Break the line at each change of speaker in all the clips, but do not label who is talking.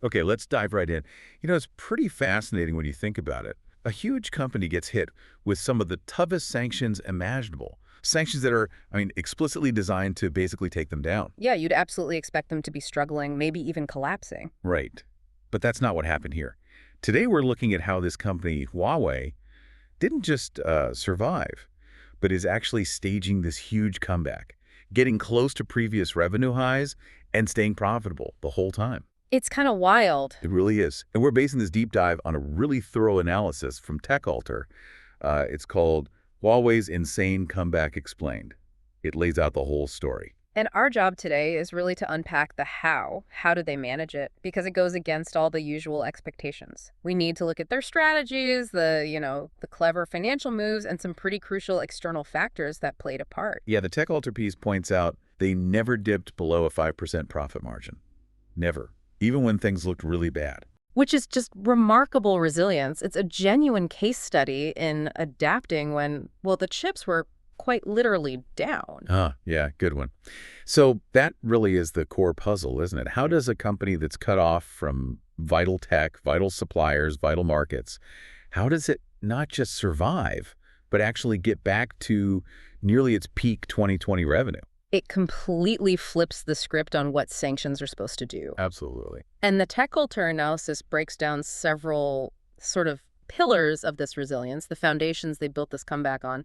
Okay, let's dive right in. It's pretty fascinating when you think about it. A huge company gets hit with some of the toughest sanctions imaginable. Sanctions that are, explicitly designed to basically take them down.
Yeah, you'd absolutely expect them to be struggling, maybe even collapsing.
Right. But that's not what happened here. Today we're looking at how this company, Huawei, didn't just survive, but is actually staging this huge comeback, getting close to previous revenue highs and staying profitable the whole time.
It's kind of wild.
It really is. And we're basing this deep dive on a really thorough analysis from TechAltar. It's called Huawei's Insane Comeback Explained. It lays out the whole story.
And our job today is really to unpack the how. How do they manage it? Because it goes against all the usual expectations. We need to look at their strategies, the clever financial moves, and some pretty crucial external factors that played a part.
Yeah, the TechAltar piece points out they never dipped below a 5% profit margin. Never. Even when things looked really bad.
Which is just remarkable resilience. It's a genuine case study in adapting when, well, the chips were quite literally down.
Yeah, good one. So that really is the core puzzle, isn't it? How does a company that's cut off from vital tech, vital suppliers, vital markets, how does it not just survive, but actually get back to nearly its peak 2020 revenue?
It completely flips the script on what sanctions are supposed to do.
Absolutely.
And the tech culture analysis breaks down several sort of pillars of this resilience, the foundations they built this comeback on.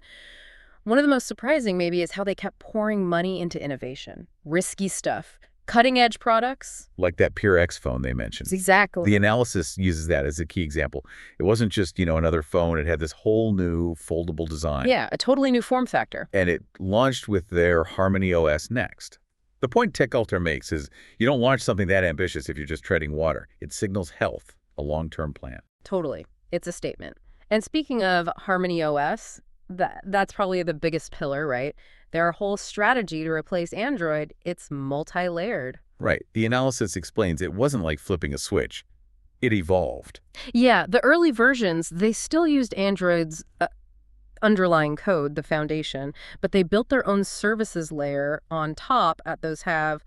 One of the most surprising, maybe, is how they kept pouring money into innovation. Risky stuff. Cutting-edge products.
Like that Pur X phone they mentioned.
Exactly.
The analysis uses that as a key example. It wasn't just, another phone. It had this whole new foldable design.
Yeah, a totally new form factor.
And it launched with their Harmony OS next. The point TechAltar makes is you don't launch something that ambitious if you're just treading water. It signals health, a long-term plan.
Totally. It's a statement. And speaking of Harmony OS, that's probably the biggest pillar, right? Their whole strategy to replace Android, it's multi-layered.
Right. The analysis explains it wasn't like flipping a switch. It evolved.
Yeah, the early versions, they still used Android's underlying code, the foundation, but they built their own services layer on top at those have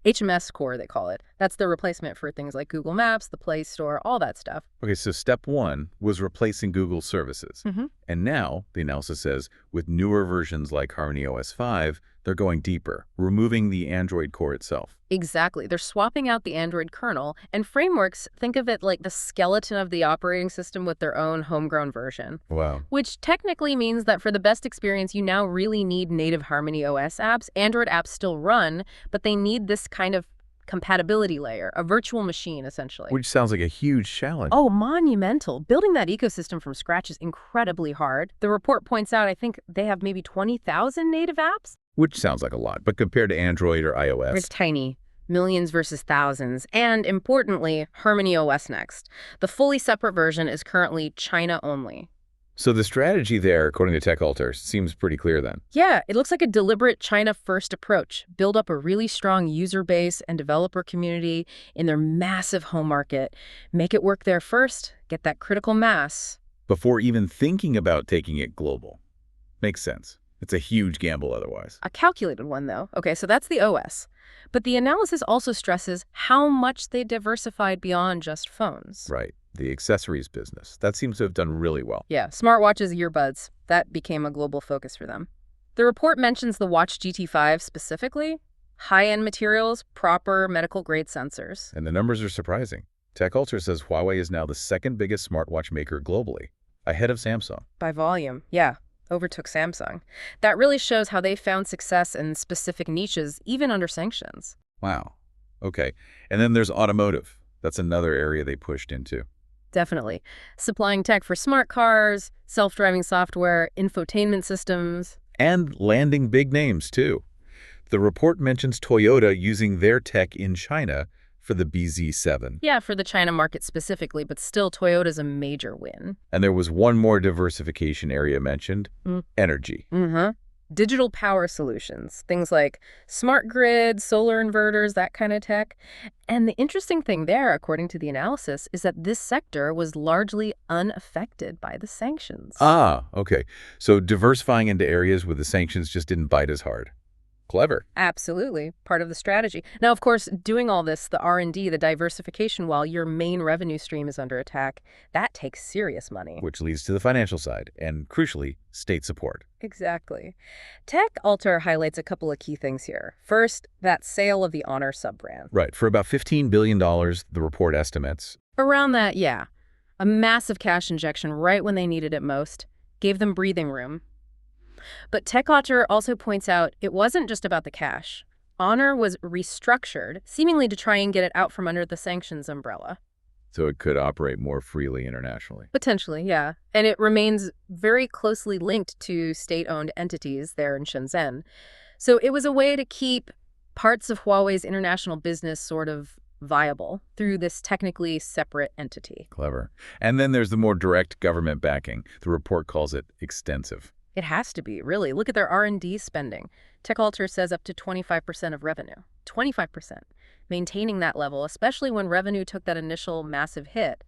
HMS core, they call it. That's the replacement for things like Google Maps, the Play Store, all that stuff.
Okay, so step one was replacing Google services. And now, the analysis says, with newer versions like Harmony OS 5, they're going deeper, removing the Android core itself.
Exactly. They're swapping out the Android kernel, and frameworks, think of it like the skeleton of the operating system with their own homegrown version.
Wow.
Which technically means that for the best experience, you now really need native Harmony OS apps. Android apps still run, but they need this kind of compatibility layer, a virtual machine, essentially.
Which sounds like a huge challenge.
Oh, monumental. Building that ecosystem from scratch is incredibly hard. The report points out, I think they have maybe 20,000 native apps.
Which sounds like a lot, but compared to Android or iOS.
It's tiny. Millions versus thousands. And importantly, Harmony OS next. The fully separate version is currently China only.
So the strategy there, according to TechAltar, seems pretty clear then.
Yeah, it looks like a deliberate China-first approach. Build up a really strong user base and developer community in their massive home market. Make it work there first, get that critical mass.
Before even thinking about taking it global. Makes sense. It's a huge gamble otherwise.
A calculated one, though. Okay, so that's the OS. But the analysis also stresses how much they diversified beyond just phones.
Right. The accessories business. That seems to have done really well.
Yeah, smartwatches, earbuds. That became a global focus for them. The report mentions the Watch GT5 specifically. High-end materials, proper medical-grade sensors.
And the numbers are surprising. TechAltar says Huawei is now the second biggest smartwatch maker globally, ahead of Samsung.
By volume, yeah. Overtook Samsung. That really shows how they found success in specific niches, even under sanctions.
Wow. Okay. And then there's automotive. That's another area they pushed into.
Definitely. Supplying tech for smart cars, self-driving software, infotainment systems.
And landing big names, too. The report mentions Toyota using their tech in China for the BZ7.
Yeah, for the China market specifically, but still Toyota's a major win.
And there was one more diversification area mentioned, energy.
Digital power solutions, things like smart grid, solar inverters, that kind of tech. And the interesting thing there, according to the analysis, is that this sector was largely unaffected by the sanctions.
Ah, okay. So diversifying into areas where the sanctions just didn't bite as hard. Clever.
Absolutely. Part of the strategy. Now, of course, doing all this, the R&D, the diversification, while your main revenue stream is under attack, that takes serious money.
Which leads to the financial side and, crucially, state support.
Exactly. TechAltar highlights a couple of key things here. First, that sale of the Honor sub-brand.
Right. For about $15 billion, the report estimates.
Around that, yeah. A massive cash injection right when they needed it most. Gave them breathing room. But TechAltar also points out it wasn't just about the cash. Honor was restructured, seemingly to try and get it out from under the sanctions umbrella.
So it could operate more freely internationally.
Potentially, yeah. And it remains very closely linked to state-owned entities there in Shenzhen. So it was a way to keep parts of Huawei's international business sort of viable through this technically separate entity.
Clever. And then there's the more direct government backing. The report calls it extensive.
It has to be, really. Look at their R&D spending. TechAltar says up to 25% of revenue. 25%. Maintaining that level, especially when revenue took that initial massive hit,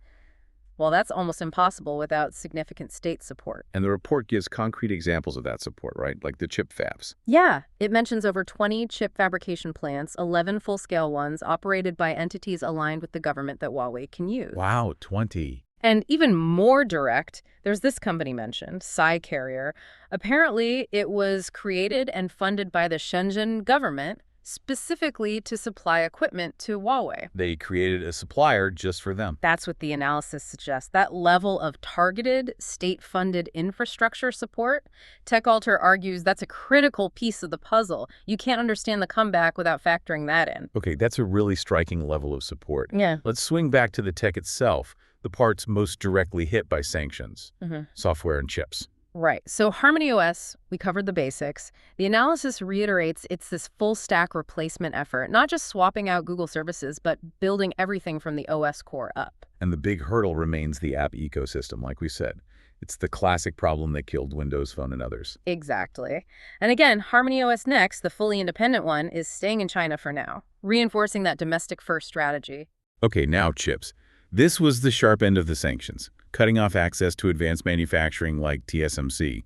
well, that's almost impossible without significant state support.
And the report gives concrete examples of that support, right? Like the chip fabs.
Yeah, it mentions over 20 chip fabrication plants, 11 full-scale ones, operated by entities aligned with the government that Huawei can use.
Wow, 20.
And even more direct, there's this company mentioned, SkyCarrier. Apparently, it was created and funded by the Shenzhen government specifically to supply equipment to Huawei.
They created a supplier just for them.
That's what the analysis suggests. That level of targeted, state-funded infrastructure support, TechAltar argues that's a critical piece of the puzzle. You can't understand the comeback without factoring that in.
Okay, that's a really striking level of support.
Yeah.
Let's swing back to the tech itself, the parts most directly hit by sanctions, software and chips.
Right. So Harmony OS, we covered the basics. The analysis reiterates it's this full-stack replacement effort, not just swapping out Google services, but building everything from the OS core up.
And the big hurdle remains the app ecosystem, like we said. It's the classic problem that killed Windows Phone and others.
Exactly. And again, Harmony OS Next, the fully independent one, is staying in China for now, reinforcing that domestic-first strategy.
Okay, now chips. This was the sharp end of the sanctions, cutting off access to advanced manufacturing like TSMC.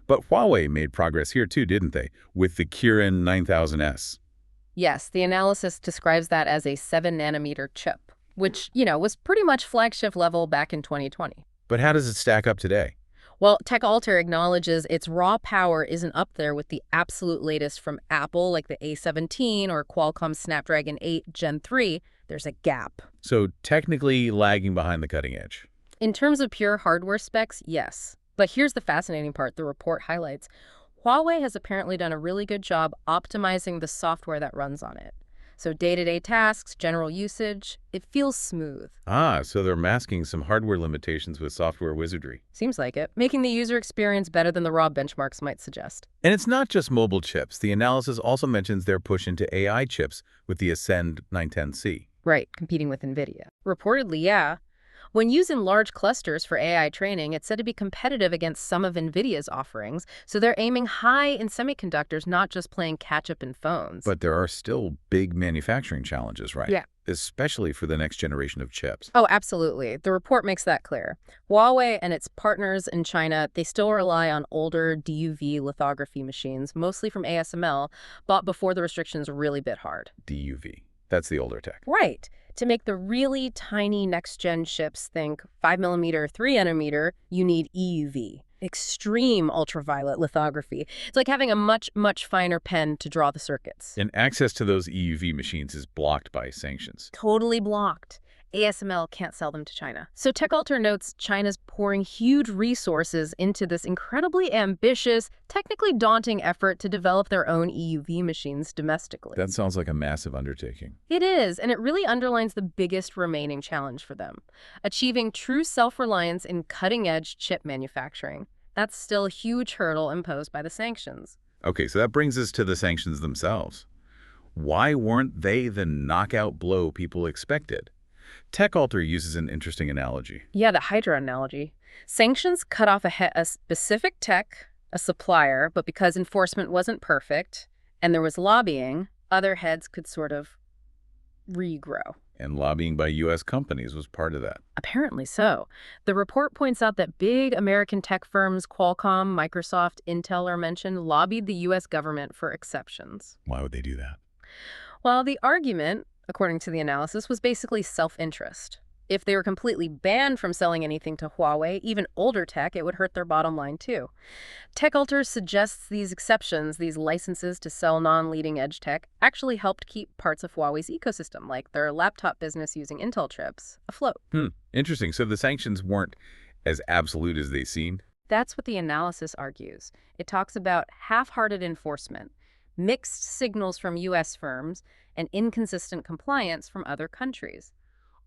But Huawei made progress here too, didn't they, with the Kirin 9000S?
Yes, the analysis describes that as a 7-nanometer chip, which, was pretty much flagship level back in 2020.
But how does it stack up today?
Well, TechAltar acknowledges its raw power isn't up there with the absolute latest from Apple, like the A17 or Qualcomm Snapdragon 8 Gen 3. There's a gap.
So technically lagging behind the cutting edge.
In terms of pure hardware specs, yes. But here's the fascinating part the report highlights. Huawei has apparently done a really good job optimizing the software that runs on it. So day-to-day tasks, general usage, it feels smooth.
Ah, so they're masking some hardware limitations with software wizardry.
Seems like it, making the user experience better than the raw benchmarks might suggest.
And it's not just mobile chips. The analysis also mentions their push into AI chips with the Ascend 910C.
Right, competing with NVIDIA. Reportedly, yeah. When used in large clusters for AI training, it's said to be competitive against some of NVIDIA's offerings, so they're aiming high in semiconductors, not just playing catch-up in phones.
But there are still big manufacturing challenges, right?
Yeah.
Especially for the next generation of chips.
Oh, absolutely. The report makes that clear. Huawei and its partners in China, they still rely on older DUV lithography machines, mostly from ASML, bought before the restrictions really bit hard.
DUV. That's the older tech.
Right. To make the really tiny next-gen chips, think 5mm, 3nm, you need EUV, extreme ultraviolet lithography. It's like having a much, much finer pen to draw the circuits.
And access to those EUV machines is blocked by sanctions.
Totally blocked. ASML can't sell them to China. So TechAltar notes China's pouring huge resources into this incredibly ambitious, technically daunting effort to develop their own EUV machines domestically.
That sounds like a massive undertaking.
It is, and it really underlines the biggest remaining challenge for them, achieving true self-reliance in cutting-edge chip manufacturing. That's still a huge hurdle imposed by the sanctions.
Okay, so that brings us to the sanctions themselves. Why weren't they the knockout blow people expected? TechAltar uses an interesting analogy.
Yeah, the Hydra analogy. Sanctions cut off a specific tech, a supplier, but because enforcement wasn't perfect and there was lobbying, other heads could sort of regrow.
And lobbying by U.S. companies was part of that.
Apparently so. The report points out that big American tech firms, Qualcomm, Microsoft, Intel are mentioned, lobbied the U.S. government for exceptions.
Why would they do that?
Well, the argument, according to the analysis, was basically self-interest. If they were completely banned from selling anything to Huawei, even older tech, it would hurt their bottom line too. TechAltar suggests these exceptions, these licenses to sell non-leading edge tech, actually helped keep parts of Huawei's ecosystem, like their laptop business using Intel chips, afloat.
Interesting. So the sanctions weren't as absolute as they seemed?
That's what the analysis argues. It talks about half-hearted enforcement, mixed signals from U.S. firms, and inconsistent compliance from other countries.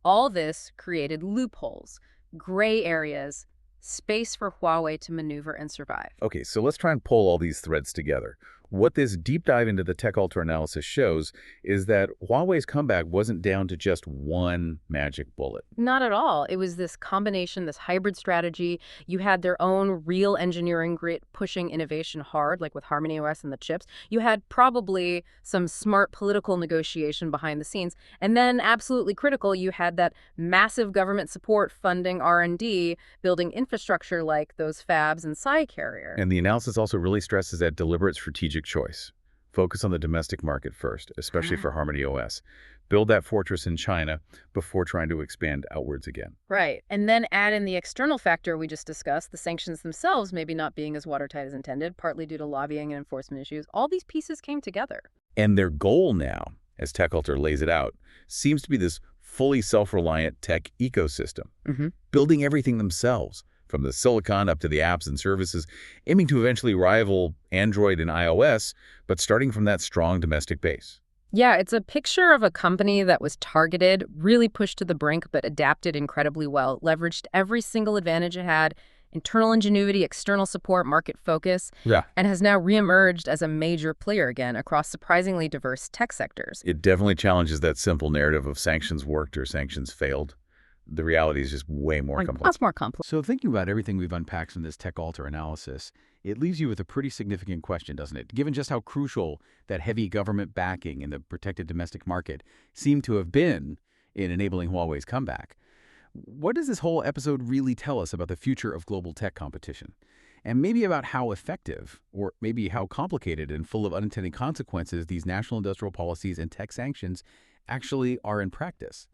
All this created loopholes, gray areas, space for Huawei to maneuver and survive.
Okay, so let's try and pull all these threads together. What this deep dive into the TechAltar analysis shows is that Huawei's comeback wasn't down to just one magic bullet.
Not at all. It was this combination, this hybrid strategy. You had their own real engineering grit pushing innovation hard, like with Harmony OS and the chips. You had probably some smart political negotiation behind the scenes. And then, absolutely critical, you had that massive government support funding R&D, building infrastructure like those fabs and Psi Carrier.
And the analysis also really stresses that deliberate strategic choice. Focus on the domestic market first, especially for Harmony OS. Build that fortress in China before trying to expand outwards again.
Right. And then add in the external factor we just discussed, the sanctions themselves maybe not being as watertight as intended, partly due to lobbying and enforcement issues. All these pieces came together.
And their goal now, as TechAltar lays it out, seems to be this fully self-reliant tech ecosystem, building everything themselves, from the silicon up to the apps and services, aiming to eventually rival Android and iOS, but starting from that strong domestic base.
Yeah, it's a picture of a company that was targeted, really pushed to the brink, but adapted incredibly well, leveraged every single advantage it had, internal ingenuity, external support, market focus, and has now reemerged as a major player again across surprisingly diverse tech sectors.
It definitely challenges that simple narrative of sanctions worked or sanctions failed. The reality is just way more complex.
Much more complex.
So thinking about everything we've unpacked from this TechAltar analysis, it leaves you with a pretty significant question, doesn't it? Given just how crucial that heavy government backing in the protected domestic market seemed to have been in enabling Huawei's comeback, what does this whole episode really tell us about the future of global tech competition? And maybe about how effective, or maybe how complicated and full of unintended consequences these national industrial policies and tech sanctions actually are in practice?